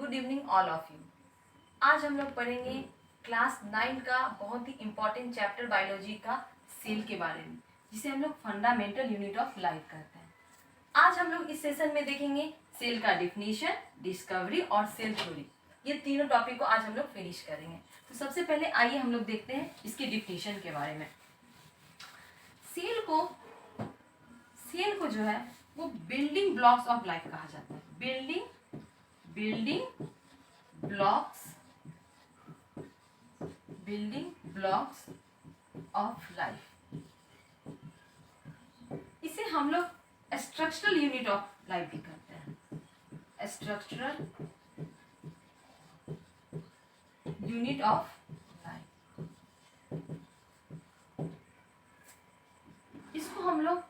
Good evening all of you. आज हम लोग पढ़ेंगे क्लास 9 का बहुत ही इम्पोर्टेंट चैप्टर बायोलॉजी का सेल के बारे में, जिसे हम लोग फंडामेंटल यूनिट ऑफ लाइफ कहते हैं। आज हम लोग इस सेशन में देखेंगे सेल का डिफिनीशन, डिस्कवरी और सेल थ्योरी। ये तीनों टॉपिक को आज हम लोग फिनिश करेंगे। तो सबसे पहले आइए हम लोग देखते हैं इसके डिफिनीशन के बारे में। सेल को जो है वो बिल्डिंग ब्लॉक्स ऑफ लाइफ कहा जाता है। Building blocks of life. इसे हम लोग स्ट्रक्चरल यूनिट ऑफ लाइफ भी कहते हैं। स्ट्रक्चरल यूनिट ऑफ लाइफ, इसको हम लोग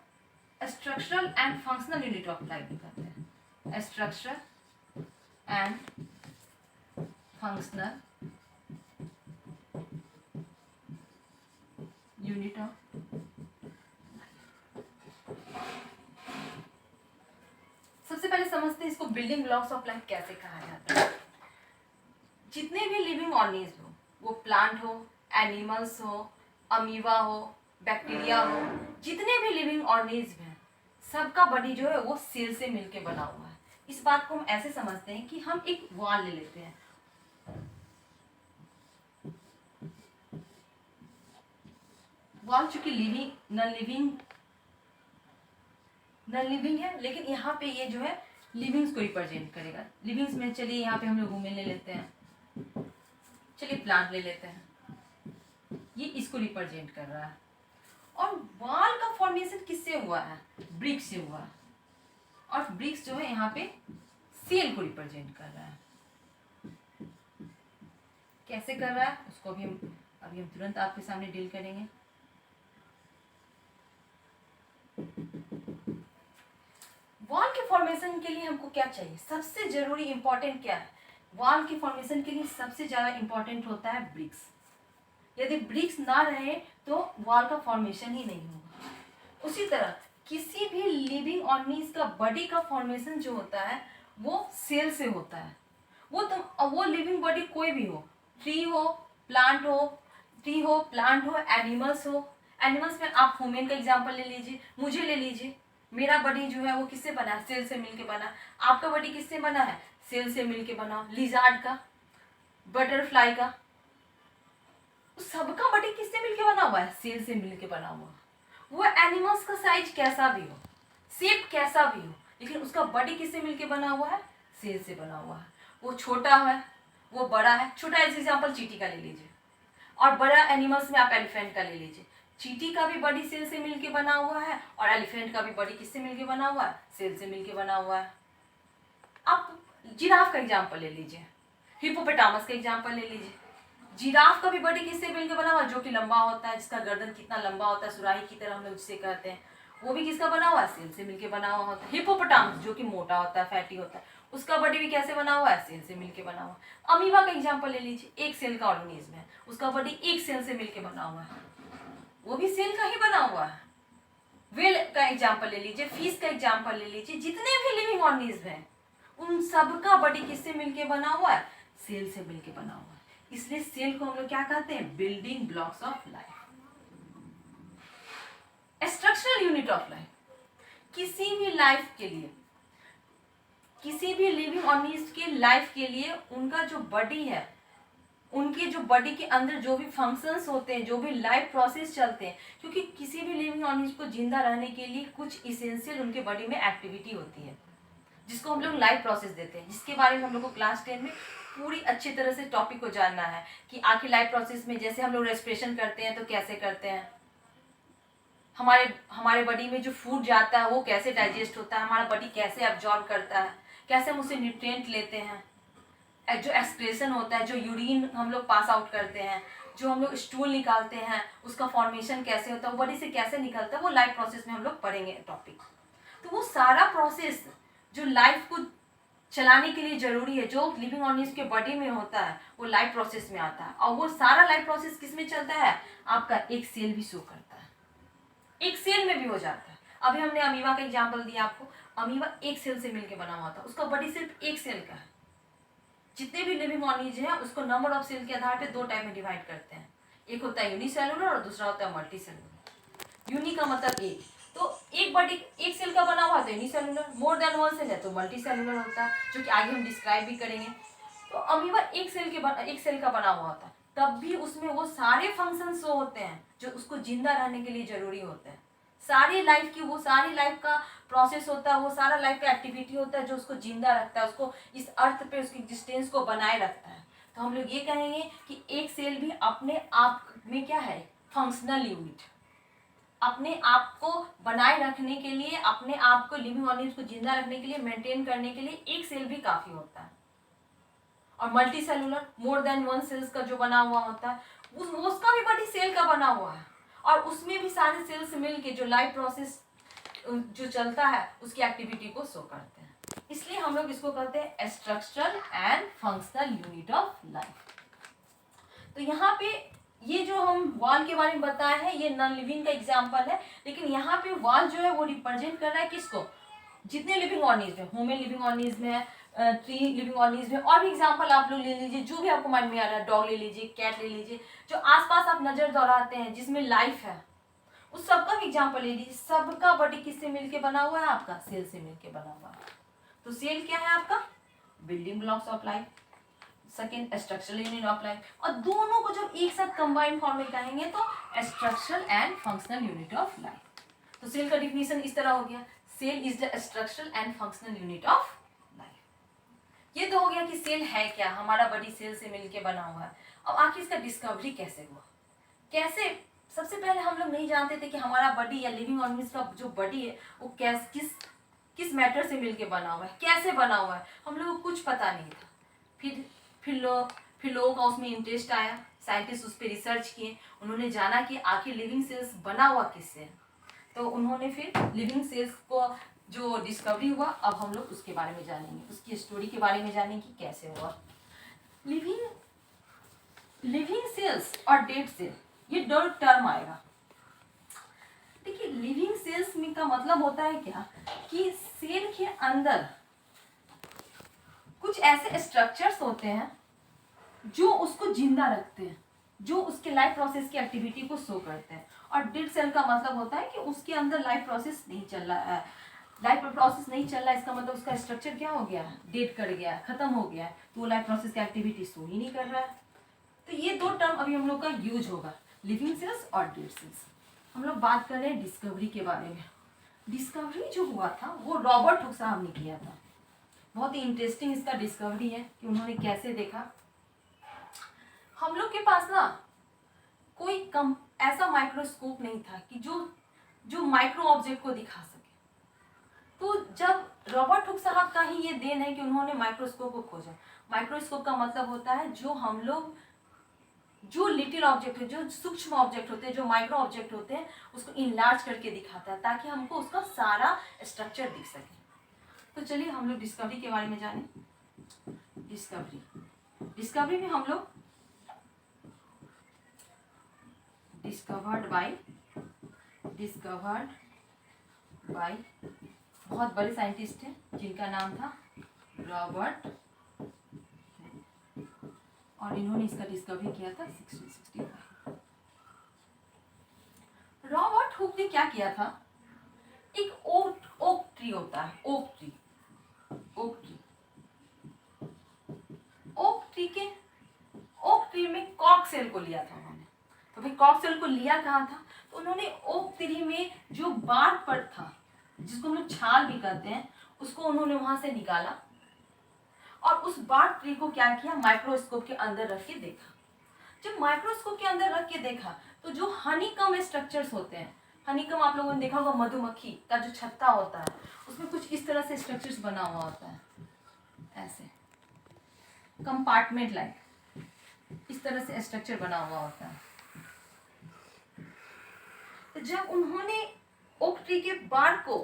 structural and functional unit of life भी कहते हैं। Structural and functional unit of. सबसे पहले समझते हैं इसको बिल्डिंग ब्लॉक्स ऑफ लाइफ कैसे कहा जाता है। जितने भी लिविंग ऑर्गेनिज्म हो, वो प्लांट हो, एनिमल्स हो, अमीबा हो, बैक्टीरिया हो, जितने भी लिविंग ऑर्गेनिज्म हैं, सबका बॉडी जो है वो सेल से मिलके बना हुआ है। इस बात को हम ऐसे समझते हैं कि हम एक वॉल ले लेते हैं। वॉल चूंकि नॉन लिविंग है, लेकिन यहाँ पे ये जो है लिविंग्स को रिप्रेजेंट करेगा। लिविंग्स में चलिए यहाँ पे हम लोग वुमेन ले लेते हैं, चलिए प्लांट ले लेते हैं, ये इसको रिप्रेजेंट कर रहा है। और वॉल का फॉर्मेशन किससे हुआ है? ब्रिक्स से हुआ है। और ब्रिक्स जो है यहाँ पे सेल को रिप्रेजेंट कर रहा है। कैसे कर रहा है उसको अभी हम तुरंत आपके सामने डील करेंगे। वॉल के फॉर्मेशन के लिए हमको क्या चाहिए? सबसे जरूरी इंपॉर्टेंट क्या है? वॉल के फॉर्मेशन के लिए सबसे ज्यादा इंपॉर्टेंट होता है ब्रिक्स। यदि ब्रिक्स ना रहे तो वॉल का फॉर्मेशन ही नहीं होगा। उसी तरह किसी भी लिविंग ऑर्गेनिज्म का बॉडी का फॉर्मेशन जो होता है वो सेल से होता है। वो लिविंग बॉडी कोई भी हो, ट्री हो, प्लांट हो, एनिमल्स हो। एनिमल्स में आप ह्यूमन का एग्जांपल ले लीजिए, मुझे ले लीजिए। मेरा बॉडी जो है वो किससे बना है? सेल से मिलके बना। आपका बॉडी किससे बना है? सेल से मिलके बना। लिजार्ड का, बटरफ्लाई का, सबका बॉडी किससे मिलके बना हुआ है? सेल से मिलके बना हुआ। वो एनिमल्स का साइज कैसा भी हो, शेप कैसा भी हो, लेकिन उसका बॉडी किससे मिलके बना हुआ है? सेल से बना हुआ है। वो छोटा है, वो बड़ा है। छोटा एग्जाम्पल चींटी का ले लीजिए, और बड़ा एनिमल्स में आप एलिफेंट का ले लीजिए। चींटी का भी बॉडी सेल से मिलके बना हुआ है, और एलिफेंट का भी बॉडी किससे मिलके बना हुआ है? सेल से मिलके बना हुआ है। आप जिराफ का एग्जाम्पल ले लीजिए, हिप्पोपोटामस का एग्जाम्पल ले लीजिए। जिराफ का भी बॉडी किससे मिलके बना हुआ है? जो कि लंबा होता है, जिसका गर्दन कितना लंबा होता है, सुराही की तरह हम लोग जिसे कहते हैं, वो भी किसका बना हुआ है? सेल से मिलके बना हुआ होता है। हिप्पोपोटामस जो कि मोटा होता है, फैटी होता है, उसका बॉडी भी कैसे बना हुआ है? सेल से मिलके बना हुआ है। अमीबा का एग्जाम्पल ले लीजिए, एक सेल का ऑर्गेनिज्म है, उसका बॉडी एक सेल से मिलके बना हुआ है, वो भी सेल का ही बना हुआ है। व्हेल का एग्जाम्पल ले लीजिए, फिश का एग्जाम्पल ले लीजिए। जितने भी लिविंग ऑर्गेनिज्म हैं उन सबका बॉडी किससे मिलके बना हुआ है? सेल से मिलके बना हुआ है। इसलिए सेल को हम लोग क्या कहते हैं? Building blocks of life, structural unit of life. किसी भी लाइफ के लिए, किसी भी लिविंग ऑर्गेनिज्म के लाइफ के लिए उनका जो बॉडी है, उनके जो बॉडी के अंदर जो भी फंक्शंस होते हैं, जो भी लाइफ प्रोसेस चलते हैं, क्योंकि किसी भी लिविंग ऑर्गेनिज्म को जिंदा रहने के लिए कुछ इसेंशियल उनके बॉडी में एक्टिविटी होती है, जिसको हम लोग लाइफ प्रोसेस देते हैं, जिसके बारे में हम लोग को क्लास 10 में पूरी अच्छी तरह से टॉपिक को जानना है कि आखिर लाइफ प्रोसेस में जैसे हम लोग रेस्पिरेशन करते हैं तो कैसे करते हैं, हमारे बॉडी में जो फूड जाता है वो कैसे डाइजेस्ट होता है, हमारा बॉडी कैसे एब्जॉर्ब करता है, कैसे हम उससे न्यूट्रिएंट लेते हैं, जो एक्सक्रेशन होता है, जो यूरिन हम लोग पास आउट करते हैं, जो हम लोग स्टूल निकालते हैं, उसका फॉर्मेशन कैसे होता है, वो बॉडी से कैसे निकलता है, वो लाइफ प्रोसेस में हम लोग पढ़ेंगे टॉपिक। तो वो सारा प्रोसेस जो लाइफ को चलाने के लिए जरूरी है, जो लिविंग ऑर्गेनिज्म के बॉडी में होता है, वो लाइफ प्रोसेस में आता है। और वो सारा लाइफ प्रोसेस किस में चलता है? आपका एक सेल भी शो करता है, एक सेल में भी हो जाता है। अभी हमने अमीबा का एग्जाम्पल दिया आपको। अमीबा एक सेल से मिलकर बना हुआ था, उसका बॉडी सिर्फ एक सेल का है, जितने भी लिविंग ऑर्गेनिज्म हैं उसको नंबर ऑफ सेल के आधार पे दो टाइप में डिवाइड करते हैं। एक होता है यूनिसेलुलर और दूसरा होता है मल्टी सेलुलर। यूनि का मतलब एक, तो एक बॉडी एक सेल का बना हुआ है तो unicellular, more than one cell है तो मल्टी सेलुलर होता है, जो कि आगे हम डिस्क्राइब भी करेंगे। तो अमीबा एक सेल का बना हुआ होता है, तब भी उसमें वो सारे फंक्शन शो होते हैं जो उसको जिंदा रहने के लिए जरूरी होते हैं। सारी लाइफ का प्रोसेस होता है, वो सारा लाइफ का एक्टिविटी होता है जो उसको जिंदा रखता है, उसको इस अर्थ पे उसकी एग्जिस्टेंस को बनाए रखता है। तो हम लोग ये कहेंगे कि एक सेल भी अपने आप में क्या है, फंक्शनल यूनिट। अपने आप को बनाए रखने के लिए, अपने आप को लिविंग ऑर्गेनिज्म को जिंदा रखने के लिए, मेंटेन करने के लिए एक सेल भी काफी होता है। और multicellular, more than one cells का जो बना हुआ होता है, उसका भी बड़ी सेल का बना हुआ है, और उसमें भी सारे सेल्स मिलके जो लाइफ प्रोसेस जो चलता है उसकी एक्टिविटी को शो करते हैं। इसलिए हम लोग इसको कहते हैं structural and functional unit of life. तो यहाँ पे ये जो हम वॉल के बारे में बताए हैं ये नॉन लिविंग का एग्जांपल है, लेकिन यहाँ पे वॉल जो है वो रिप्रेजेंट कर रहा है किसको, जितने लिविंग ऑर्गेनिज्म है, ह्यूमन लिविंग ऑर्गेनिज्म है, ट्री लिविंग ऑर्गेनिज्म है, और भी एग्जांपल आप लोग ले लीजिए जो भी आपको माइंड में आ रहा है, डॉग ले लीजिए, कैट ले लीजिए, जो आसपास आप नजर दौड़ाते हैं जिसमें लाइफ है, उस सबका भी एग्जांपल ले लीजिए। सबका बॉडी किससे मिलके बना हुआ है, आपका सेल से मिलके बना हुआ है। तो सेल क्या है आपका, building blocks of life, second structural unit of life, और दोनों को जब एक साथ कंबाइंड फॉर्म में कहेंगे तो structural and functional unit of life. तो सेल का डिफिनीशन इस तरह हो गया, cell is the structural and functional unit of life. ये तो हो गया कि सेल है क्या, हमारा बॉडी सेल से मिलके बना हुआ है। अब आखिर इसका डिस्कवरी कैसे हुआ, कैसे, सबसे पहले हम लोग नहीं जानते थे कि हमारा बॉडी या लिविंग ऑर्गेनिज्म का जो बॉडी है वो किस मैटर से मिलके बना हुआ है, कैसे बना हुआ है, हम लोगों को कुछ पता नहीं था। फिर लोगों का उसमें इंटरेस्ट आया, साइंटिस्ट उस पर रिसर्च किए, उन्होंने जाना कि आखिर लिविंग सेल्स बना हुआ किससे है। तो उन्होंने फिर लिविंग सेल्स को जो डिस्कवरी हुआ, अब हम लोग उसके बारे में जानेंगे, उसकी स्टोरी के बारे में जानेंगे कि कैसे हुआ। लिविंग सेल्स और डेड सेल, ये दो टर्म आएगा। देखिए लिविंग सेल्स में का मतलब होता है क्या कि सेल के अंदर कुछ ऐसे स्ट्रक्चर्स होते हैं जो उसको जिंदा रखते हैं, जो उसके लाइफ प्रोसेस की एक्टिविटी को शो करते हैं। और डेड सेल का मतलब होता है कि उसके अंदर लाइफ प्रोसेस नहीं चल रहा है, इसका मतलब उसका स्ट्रक्चर क्या हो गया है, डेड कर गया है, खत्म हो गया है, तो वो लाइफ प्रोसेस की एक्टिविटी शो ही नहीं कर रहा है। तो ये दो टर्म अभी हम लोग का यूज होगा, लिविंग सेल्स और डेड सेल्स। हम लोग बात कर रहे हैं डिस्कवरी के बारे में। डिस्कवरी जो हुआ था वो रॉबर्ट हुक साहब ने किया था। बहुत ही इंटरेस्टिंग इसका डिस्कवरी है कि उन्होंने कैसे देखा। हम लोग के पास ना कोई ऐसा माइक्रोस्कोप नहीं था कि जो माइक्रो ऑब्जेक्ट को दिखा सके। तो जब रॉबर्ट हुक साहब का ही ये देन है कि उन्होंने माइक्रोस्कोप को खोजा। माइक्रोस्कोप का मतलब होता है जो लिटिल ऑब्जेक्ट है, जो सूक्ष्म ऑब्जेक्ट होते हैं, जो माइक्रो ऑब्जेक्ट होते हैं, उसको इनलार्ज करके दिखाता है ताकि हमको उसका सारा स्ट्रक्चर दिख सके। तो चलिए हम लोग डिस्कवरी के बारे में जाने। डिस्कवरी में हम लोग डिस्कवर्ड बाय बहुत बड़े साइंटिस्ट हैं जिनका नाम था रॉबर्ट, और इन्होंने इसका डिस्कवरी किया था 1665। रॉबर्ट हुक ने क्या किया था, एक ओक ट्री होता है, ओक ट्री में कॉर्क सेल को लिया था उन्होंने। तो भाई कॉर्क सेल को लिया कहाँ था, तो उन्होंने ओक ट्री में जो बार्क पर था, जिसको हम लोग छाल भी कहते हैं, उसको उन्होंने वहां से निकाला और उस बार्क ट्री को क्या किया, माइक्रोस्कोप के अंदर रख के देखा। जब माइक्रोस्कोप के अंदर रख के देखा तो जो हनीकॉम्ब स्ट्रक्चर्स होते हैं, हनीकॉम्ब आप लोगों ने देखा होगा, मधुमक्खी का जो छत्ता होता है उसमें कुछ इस तरह से स्ट्रक्चर्स बना हुआ होता है, ऐसे कंपार्टमेंट लाइक इस तरह से स्ट्रक्चर बना हुआ होता है। तो जब उन्होंने ओक ट्री के बार्क को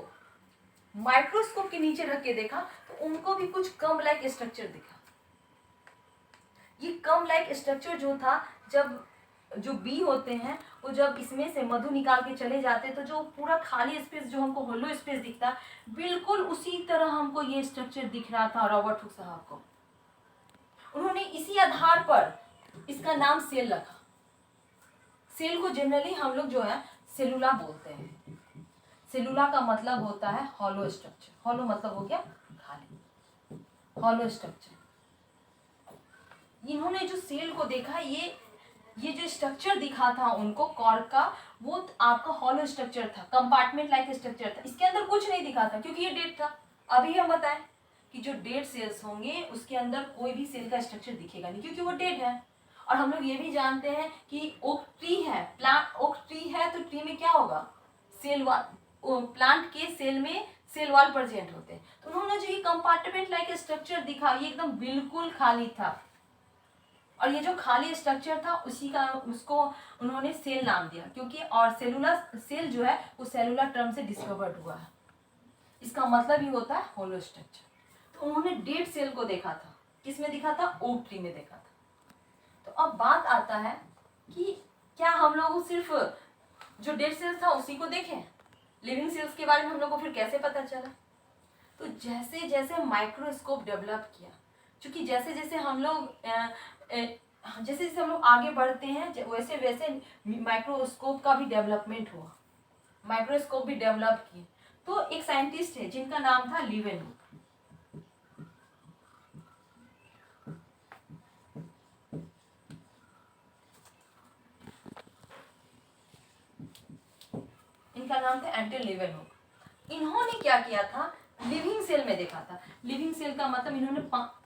माइक्रोस्कोप के नीचे रख के देखा तो उनको भी कुछ कम लाइक स्ट्रक्चर दिखा। ये कम लाइक स्ट्रक्चर जो था, जब जो बी होते हैं वो जब इसमें से मधु निकाल के चले जाते तो जो पूरा खाली स्पेस, जो हमको होलो स्पेस दिखता, बिल्कुल उसी तरह हमको ये स्ट्रक्चर दिख रहा था रॉबर्ट हुक साहब को। उन्होंने इसी आधार पर इसका नाम सेल रखा। सेल को जनरली हम लोग जो है सेलुला बोलते हैं। सेलुला का मतलब होता है हॉलो स्ट्रक्चर। हॉलो मतलब हो गया खाली, हॉलो स्ट्रक्चर। इन्होंने जो सेल को देखा, ये जो स्ट्रक्चर दिखा था उनको कॉर्क का, वो आपका हॉलो स्ट्रक्चर था, कंपार्टमेंट लाइक स्ट्रक्चर था। इसके अंदर कुछ नहीं दिखा था क्योंकि ये डेड था। अभी हम बताएं कि जो डेड सेल्स होंगे उसके अंदर कोई भी सेल का स्ट्रक्चर दिखेगा नहीं क्योंकि वो डेड है। और हम लोग ये भी जानते हैं कि ओक ट्री है, प्लांट ओक ट्री है तो ट्री में क्या होगा, सेल वाल, प्लांट के सेल में सेल वाल प्रेजेंट होते हैं। तो उन्होंने जो ये कंपार्टमेंट लाइक स्ट्रक्चर दिखा, ये एकदम बिल्कुल खाली था। और ये जो खाली स्ट्रक्चर था उसी का उसको उन्होंने सेल नाम दिया क्योंकि, और सेलुलर सेल जो है वो सेलुलर टर्म से डिस्कवर्ड हुआ है। इसका मतलब ही होता है होलो स्ट्रक्चर। तो उन्होंने डेड सेल को देखा था, किसमें देखा था, ओक ट्री में देखा था। तो अब बात आता है कि क्या हम लोग सिर्फ जो डेड सेल्स था उसी को देखें, लिविंग सेल्स के बारे में हम लोग को फिर कैसे पता चला। तो जैसे जैसे माइक्रोस्कोप डेवलप किया, क्योंकि जैसे जैसे हम लोग जैसे जैसे हम लोग आगे बढ़ते हैं वैसे वैसे माइक्रोस्कोप का भी डेवलपमेंट हुआ, माइक्रोस्कोप भी डेवलप किए। तो एक साइंटिस्ट है जिनका नाम था लीवेनहुक। इनका नाम था एंटन लीवेनहुक। इन्होंने क्या किया था, लिविंग सेल में देखा था। लिविंग सेल का मतलब इन्होंने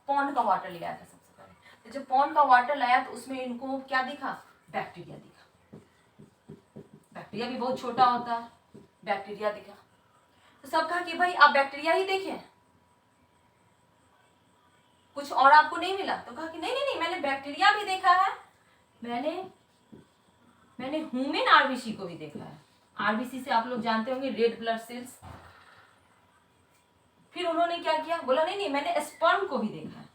पॉन्ड का वाटर लिया था सबसे पहले। तो जब पॉन्ड का वाटर लाया तो उसमें इनको क्या दिखा, बैक्टीरिया दिखा। बैक्टीरिया भी बहुत छोटा होता है, बैक्टीरिया दिखा। तो सब कहा कि भाई आप बैक्टीरिया ही देखें, कुछ और आपको नहीं मिला। तो कहा कि नहीं नहीं नहीं, मैंने बैक्टीरिया भी देखा है, मैंने ह्यूमन आरबीसी को भी देखा है। आरबीसी से आप लोग जानते होंगे रेड ब्लड सेल्स। फिर उन्होंने क्या किया, बोला नहीं नहीं मैंने स्पर्म को भी देखा है।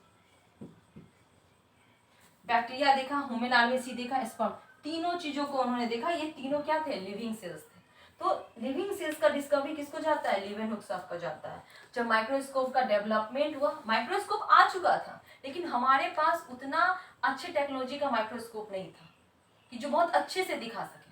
बैक्टीरिया देखा, ह्यूमन आरबीसी देखा, स्पर्म, तीनों चीजों को उन्होंने देखा। ये तीनों क्या थे, लिविंग सेल्स थे। तो लिविंग सेल्स का डिस्कवरी किसको जाता है, लीवेनहुक साहब को जाता है। जब माइक्रोस्कोप का डेवलपमेंट हुआ, माइक्रोस्कोप आ चुका था लेकिन हमारे पास उतना अच्छे टेक्नोलॉजी का माइक्रोस्कोप नहीं था कि जो बहुत अच्छे से दिखा सके।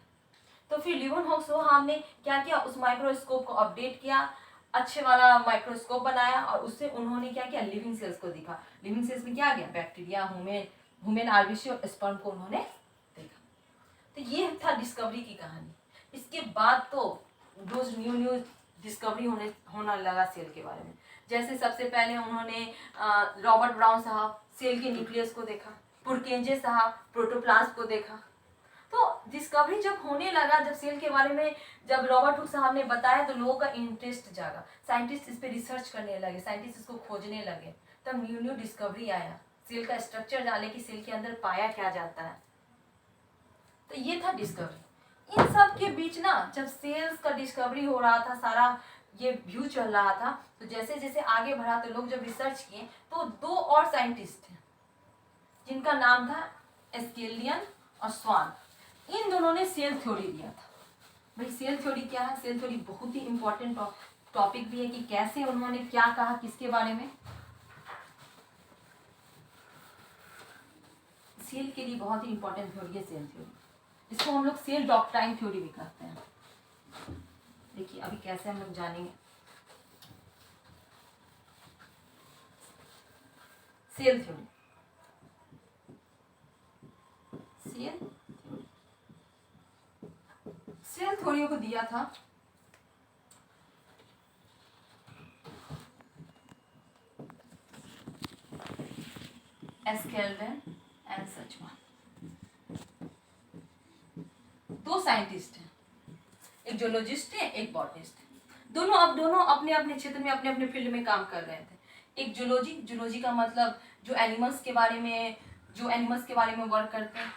तो फिर लीवेनहुक साहब ने क्या किया, उस माइक्रोस्कोप को अपडेट किया, अच्छे वाला माइक्रोस्कोप बनाया और उससे उन्होंने क्या किया, लिविंग सेल्स को दिखा। लिविंग सेल्स में क्या आ गया, बैक्टीरिया, ह्यूमन आरबीसी और स्पर्म को उन्होंने देखा। तो ये था डिस्कवरी की कहानी। इसके बाद तो रोज न्यू डिस्कवरी होना लगा सेल के बारे में। जैसे सबसे पहले उन्होंने रॉबर्ट ब्राउन साहब सेल के न्यूक्लियस को देखा, पुरकेंजे साहब प्रोटोप्लाज्म को देखा। तो डिस्कवरी जब होने लगा, जब सेल के बारे में जब रॉबर्ट हुक साहब ने बताया तो लोगों का इंटरेस्ट जागा, साइंटिस्ट इस पे रिसर्च करने लगे, साइंटिस्ट इसको खोजने लगे। तब न्यू डिस्कवरी आया, सेल का स्ट्रक्चर जाने की, सेल के अंदर पाया क्या जाता है। तो ये था डिस्कवरी। इन सब के बीच ना जब सेल्स का डिस्कवरी हो रहा था, सारा ये व्यू चल रहा था, तो जैसे जैसे आगे बढ़ा तो लोग जब रिसर्च किए तो दो और साइंटिस्ट थे जिनका नाम था एस्केलियन और स्वान। इन दोनों ने सेल थ्योरी दिया था। भाई सेल थ्योरी क्या है, सेल थ्योरी बहुत ही इंपॉर्टेंट टॉपिक भी है कि कैसे उन्होंने क्या कहा, किसके बारे में। सेल के लिए बहुत ही इंपॉर्टेंट थ्योरी है सेल थ्योरी। इसको हम लोग सेल डॉक्ट्राइन थ्योरी भी कहते हैं। देखिए अभी कैसे हम लोग जानेंगे सेल थ्योरी। सेल थ्योरी को दिया था एस्केल्वेन एंड सचमान। दो साइंटिस्ट हैं, एक जूलॉजिस्ट है, एक बॉटनिस्ट है। दोनों अपने अपने क्षेत्र में अपने अपने फील्ड में काम कर रहे थे। एक जूलॉजी का मतलब जो एनिमल्स के बारे में वर्क करते हैं,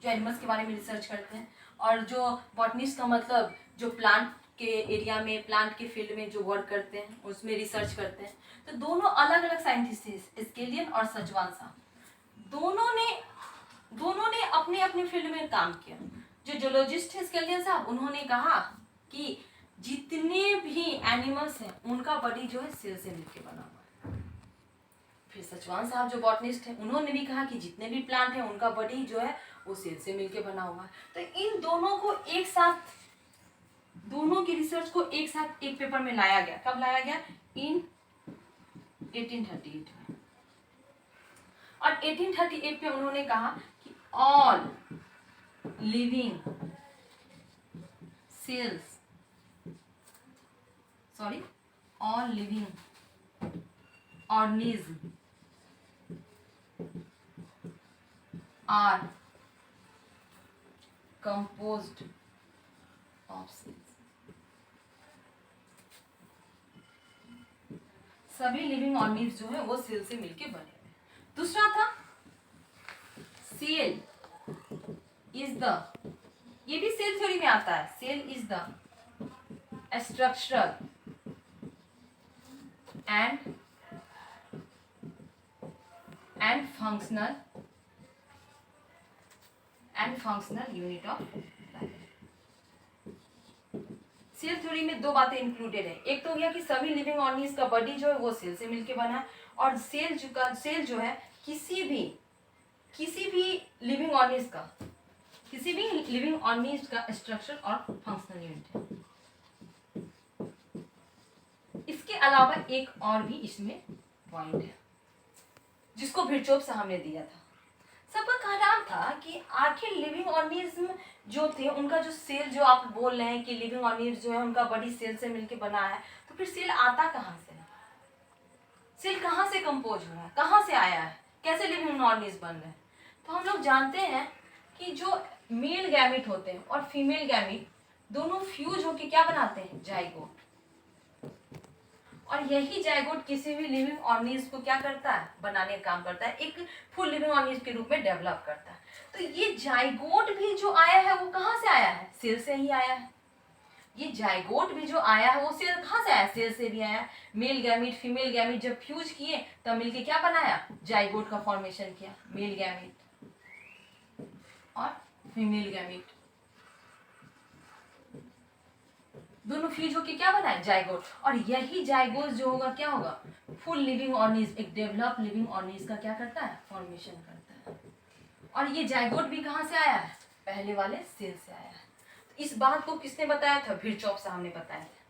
जो एनिमल्स के बारे में रिसर्च करते हैं। और जो बॉटनिस्ट का मतलब जो प्लांट के एरिया में, प्लांट के फील्ड में जो वर्क करते हैं, उसमें रिसर्च करते हैं। तो दोनों अलग अलग साइंटिस्ट थे, एस्केलियन और सचवान साहब। दोनों ने अपने अपने फील्ड में काम किया। जो जूलॉजिस्ट है एस्केलियन साहब, उन्होंने कहा कि जितने भी एनिमल्स हैं उनका बॉडी जो है सेल से मिलकर बना हुआ है। फिर सचवान साहब जो बॉटनिस्ट हैं उन्होंने भी कहा कि जितने भी प्लांट हैं उनका बॉडी जो है वो सेल से मिलके बना हुआ है। तो इन दोनों को एक साथ, दोनों की रिसर्च को एक साथ एक पेपर में लाया गया। कब लाया गया? इन 1838 में। और 1838 में उन्होंने कहा कि all living cells, sorry, all living organism are composed of cells। सभी लिविंग ऑर्गेनिज्म जो है वो सेल से मिलके बने हुए। दूसरा था सेल इज द, ये भी सेल थ्योरी में आता है, cell is the structural and functional unit of life. Cell theory में दो बातें इंक्लूडेड है। एक तो गया कि सभी लिविंग ऑर्गेनिज्म का बॉडी जो है वो सेल से मिलके बना है, और सेल जो है किसी भी लिविंग ऑर्गेनिज्म का स्ट्रक्चर और फंक्शनल यूनिट है। इसके अलावा एक और भी इसमें पॉइंट है जिसको विर्चोव साहब ने दिया था। सबका कहना था कि आखिर लिविंग ऑर्गेनिज्म जो थे उनका जो सेल, जो आप बोल रहे हैं कि लिविंग ऑर्गेनिज्म जो है उनका बॉडी सेल से मिलके बना है, तो फिर सेल आता कहाँ से? सेल कहाँ से कंपोज हुआ है, कहाँ से आया है, कैसे लिविंग ऑर्गेनिज्म बन रहे हैं? तो हम लोग जानते हैं कि जो मेल गैमेट होते हैं और फीमेल गैमेट दोनों फ्यूज होकर क्या बनाते हैं? जाइगोट। और यही जाइगोट किसी भी लिविंग ऑर्गेनिज्म को क्या करता है? बनाने का काम करता है, एक फुल लिविंग ऑर्गेनिज्म के रूप में डेवलप करता है। तो ये जाइगोट भी जो आया है वो कहाँ से आया है? सेल से ही आया है। ये जाइगोट भी जो आया है वो सेल कहाँ से आया? सेल से भी आया। मेल गैमेट फीमेल गैमेट जब फ्यूज किए तब मिलके क्या बनाया? जाइगोट का फॉर्मेशन किया। मेल गैमेट और फीमेल गैमेट दोनों फ्यूज होके क्या बनाए? जाइगोट। और यही जाइगोट जो होगा क्या होगा? फुल लिविंग ऑर्गेनिज्म, एक डेवलप लिविंग ऑर्गेनिज्म का क्या करता है? फॉर्मेशन करता है। और ये जाइगोट भी कहाँ से आया है? पहले वाले सेल से आया है। तो इस बात को किसने बताया था? विर्चोव साहब ने बताया था।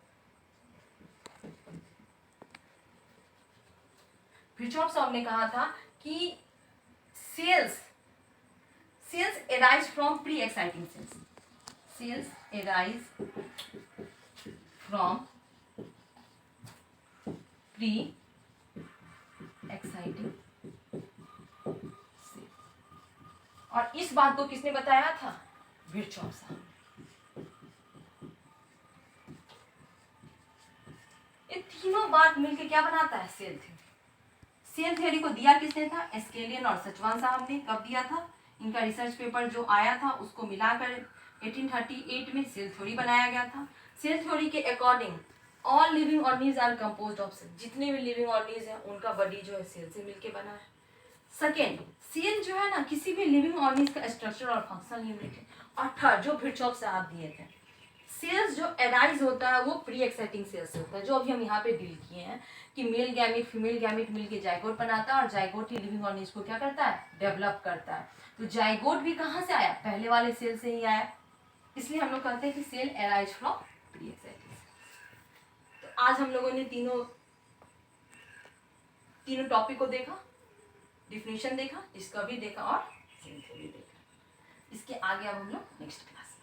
विर्चोव साहब ने कहा था कि sales arise from pre-exciting cells। Cells arise from pre-exciting cells। और इस बात को किसने बताया था? विर्चोव साहब। ये तीनों बात मिलकर क्या बनाता है? Cell theory. सेल थ्योरी को दिया किसने था? एस्केलियन और सचवान साहब ने। कब दिया था? इनका रिसर्च पेपर जो आया था उसको मिलाकर 1838 में सेल थ्योरी बनाया गया था। सेल थ्योरी के according all living organism are composed of cell. जितने भी लिविंग ऑर्गेनिज्म हैं उनका बॉडी जो है सेल से मिलके बना है। सेकेंड, सेल जो है ना किसी भी लिविंग ऑर्गेनिज्म का स्ट्रक्चर और फंक्शनल यूनिट है। और थर्ड जो विर्चोव साहब दिए थे, सेल्स जो एराइज होता है वो प्री एक्साइटिंग सेल्स होता है, जो अभी हम यहाँ पे डील किए हैं कि मेल गैमेट फीमेल गैमेट मिलके जाइगोट बनाता है और जाइगोट ही लिविंग ऑर्गेनिज्म को क्या करता है? डेवलप करता है। तो जाइगोट भी कहाँ से आया? पहले वाले सेल से ही आया। इसलिए हम लोग कहते हैं कि cell arise from pre existing cells. तो आज हम लोगों ने तीनों टॉपिक को देखा, डिफिनेशन देखा, डिस्कवरी देखा और सेल थ्योरी देखा। इसके आगे अब हम लोग नेक्स्ट क्लास